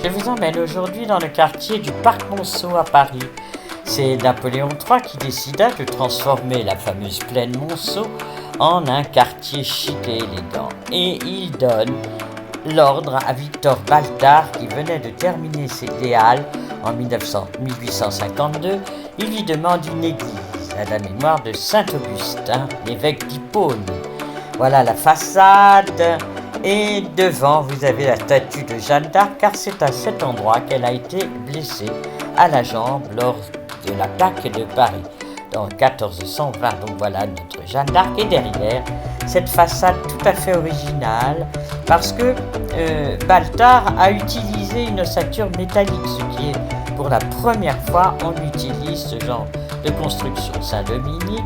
Je vous emmène aujourd'hui dans le quartier du Parc Monceau à Paris. C'est Napoléon III qui décida de transformer la fameuse plaine Monceau en un quartier chic et élégant. Et il donne l'ordre à Victor Baltard, qui venait de terminer les Halles en 1852. Il lui demande une église à la mémoire de Saint-Augustin, l'évêque d'Hippone. Voilà la façade. Et devant, vous avez la statue de Jeanne d'Arc, car c'est à cet endroit qu'elle a été blessée à la jambe lors de l'attaque de Paris en 1420. Donc voilà notre Jeanne d'Arc. Et derrière, cette façade tout à fait originale, parce que Baltard a utilisé une ossature métallique, ce qui est pour la première fois on utilise ce genre de construction. Saint-Dominique,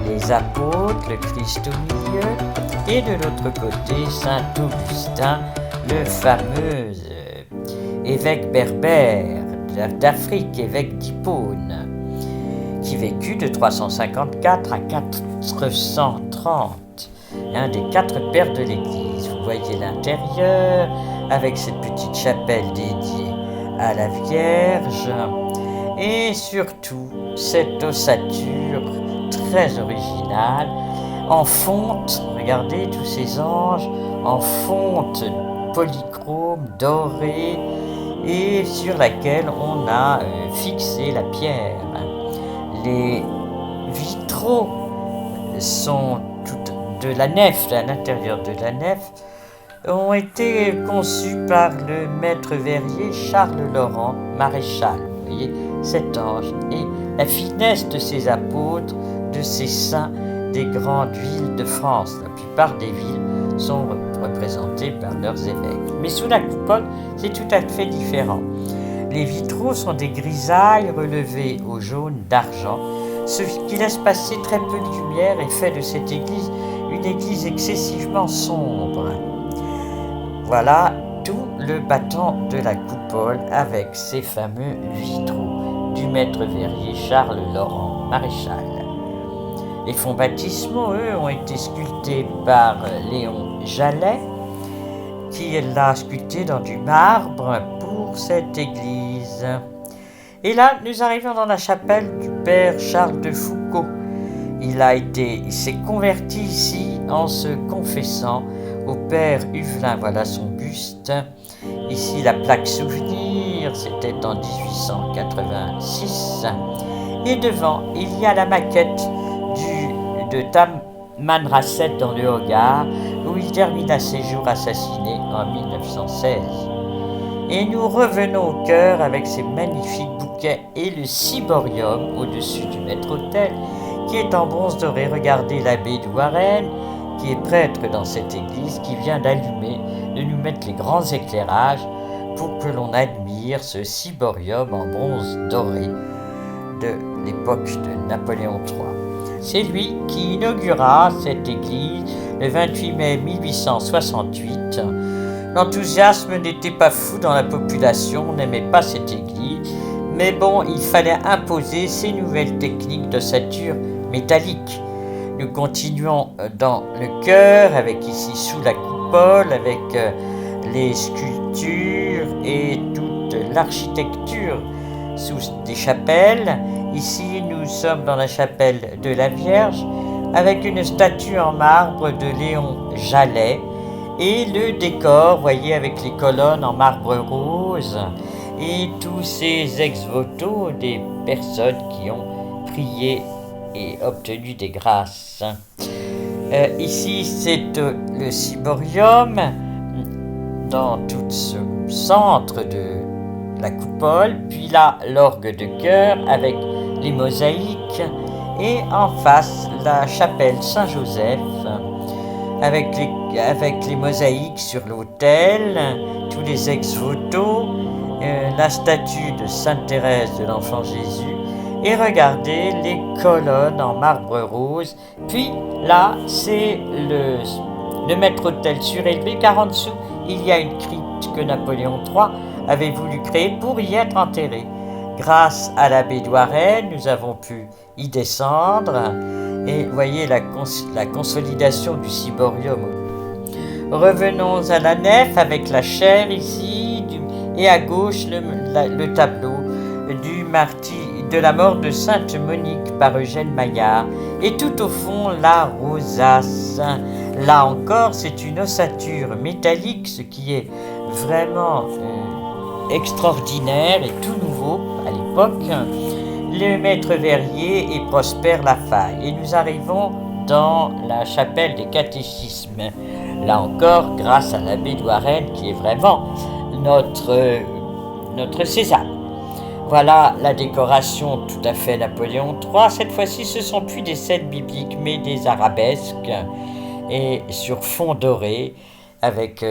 les apôtres, le Christ au milieu, et de l'autre côté, Saint-Augustin, le fameux évêque berbère d'Afrique, évêque d'Hippone, qui vécut de 354 à 430, un des 4 pères de l'Église. Vous voyez l'intérieur, avec cette petite chapelle dédiée à la Vierge, et surtout cette ossature très originale, en fonte, regardez tous ces anges, en fonte polychrome, dorée, et sur laquelle on a fixé la pierre. Les vitraux sont de la nef, à l'intérieur de la nef, ont été conçus par le maître verrier Charles Laurent, maréchal. Vous voyez cet ange et la finesse de ces apôtres, de ces saints des grandes villes de France. La plupart des villes sont représentées par leurs évêques. Mais sous la coupole, c'est tout à fait différent. Les vitraux sont des grisailles relevées au jaune d'argent, ce qui laisse passer très peu de lumière et fait de cette église une église excessivement sombre. Voilà tout le battant de la coupole avec ces fameux vitraux du maître verrier Charles Laurent, maréchal. Les fonds baptismaux, eux, ont été sculptés par Léon Jallet, qui l'a sculpté dans du marbre pour cette église. Et là, nous arrivons dans la chapelle du père Charles de Foucauld. Il s'est converti ici en se confessant au père Huvelin. Voilà son buste. Ici, la plaque souvenir, c'était en 1886. Et devant, il y a la maquette de Tamanrasset dans le Hogar, où il termina ses jours assassiné en 1916. Et nous revenons au chœur avec ces magnifiques bouquets et le ciborium au-dessus du maître-autel, qui est en bronze doré. Regardez l'abbé Douarenne, qui est prêtre dans cette église, qui vient de nous mettre les grands éclairages pour que l'on admire ce ciborium en bronze doré de l'époque de Napoléon III. C'est lui qui inaugura cette église le 28 mai 1868. L'enthousiasme n'était pas fou dans la population, on n'aimait pas cette église, mais bon, il fallait imposer ces nouvelles techniques d'ossature métallique. Nous continuons dans le chœur, avec ici sous la coupole, avec les sculptures et toute l'architecture sous des chapelles. Ici, nous sommes dans la chapelle de la Vierge, avec une statue en marbre de Léon Jallet, et le décor, voyez, avec les colonnes en marbre rose, et tous ces ex-voto des personnes qui ont prié et obtenu des grâces. Ici, c'est le ciborium, dans tout ce centre de la coupole, puis là, l'orgue de chœur avec les mosaïques, et en face, la chapelle Saint-Joseph, avec les mosaïques sur l'autel, tous les ex-voto, la statue de Sainte Thérèse de l'Enfant Jésus, et regardez les colonnes en marbre rose. Puis là, c'est le maître-autel surélevé, car en dessous, il y a une crypte que Napoléon III avait voulu créer pour y être enterré. Grâce à l'abbé Douarenne, nous avons pu y descendre, et voyez la consolidation du ciborium. Revenons à la nef avec la chaire ici, et à gauche le tableau du martyr de la mort de Sainte Monique par Eugène Maillard, et tout au fond la rosace. Là encore, c'est une ossature métallique, ce qui est vraiment extraordinaire et tout nouveau à l'époque. Le maître verrier et Prosper Lafaille. Et nous arrivons dans la chapelle des catéchismes. Là encore, grâce à l'abbé Douarenne, qui est vraiment notre César. Voilà la décoration tout à fait Napoléon III. Cette fois-ci, ce sont plus des scènes bibliques, mais des arabesques et sur fond doré, avec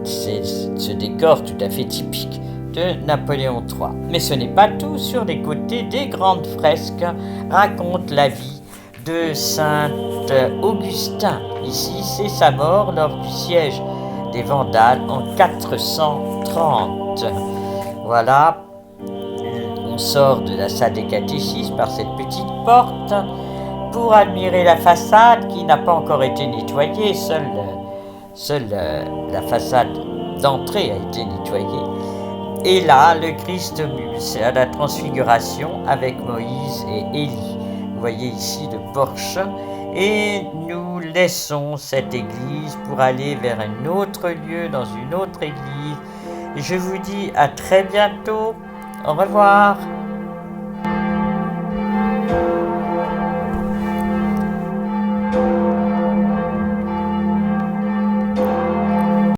ce décor tout à fait typique de Napoléon III. Mais ce n'est pas tout. Sur les côtés, des grandes fresques racontent la vie de Saint Augustin. Ici, c'est sa mort lors du siège des Vandales en 430. Voilà. On sort de la salle des catéchismes par cette petite porte pour admirer la façade qui n'a pas encore été nettoyée. Seule la façade d'entrée a été nettoyée. Et là, le Christ à la transfiguration avec Moïse et Élie. Vous voyez ici le porche. Et nous laissons cette église pour aller vers un autre lieu, dans une autre église. Et je vous dis à très bientôt. Au revoir.